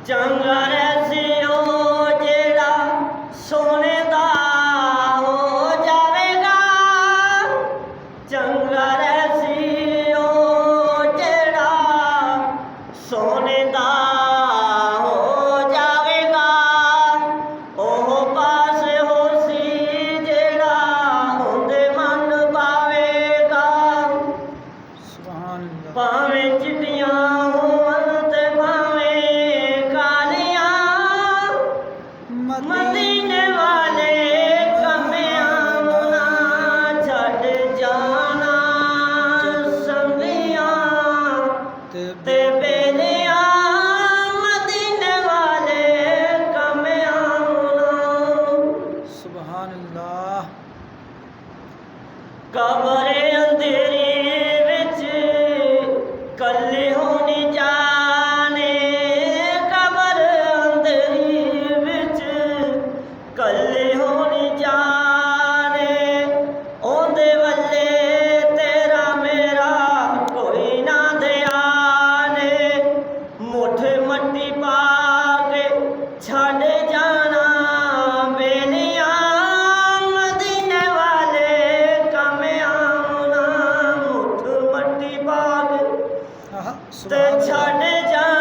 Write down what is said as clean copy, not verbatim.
ਚੰਗਾ ਰਹਿ ਉਹ ਜਿਹੜਾ ਸੋਨੇ ਦਾ ਹੋ ਜਾਵੇਗਾ। ਚੰਗਾ ਰਹਿ ਉਹ ਜਿਹੜਾ ਸੋਨੇ ਦਾ ਹੋ ਜਾਵੇਗਾ। ਉਹ ਪਾਸ ਹੋਸੀ ਜਿਹੜਾ ਉਹਦੇ ਮਨ ਪਾਵੇਗਾ। ਸੁਭਾਨ ਅੱਲਾਹ। ਭਾਵੇਂ ਚਿੱਟੀਆਂ ਹੋਣ ਤੇ ਭਾਵੇਂ ਕਾਲੀਆਂ, ਮਦੀਨੇ ਵਾਲੇ ਕਮਿਆਂ ਨੂੰ ਨਾ ਛੱਡ ਜਾਣਾ। ਸੰਗੀਆਂ ਤੇ ਬੇਲੀਆਂ ਮਦੀਨੇ ਵਾਲੇ ਕਮਿਆਂ ਨੂੰ ਨਾ। ਸੁਭਾਨ ਅੱਲਾਹ। ਕਬਰੇ ਅੰਧੇਰੀ ਵਿੱਚ ਕੱਲੇ ਹੋਣੀ ਜਾਣੇ। ਕਬਰ ਅੰਧੇਰੀ ਵਿੱਚ ਕੱਲੇ ਹੋਣੀ ਜਾਣੇ। ਉਹਦੇ ਵੱਲੇ ਤੇਰਾ ਮੇਰਾ ਕੋਈ ਨਾ ਧਿਆਨੇ। ਮੁੱਠ ਮੱਟੀ ਪਾ ਕੇ ਛੱਡ ਜਾਣਾ ਬੇਲੀਆਂ ਮਦੀਨੇ ਵਾਲੇ ਕਮਿਆਂ ਨੂੰ ਨਾ। ਮੁੱਠ ਮੱਟੀ ਪਾ ਕੇ ਆਹਾ ਤੇ ਸੁਭਾਨ ਅੱਲਾਹ। ਛੱਡ ਜਾ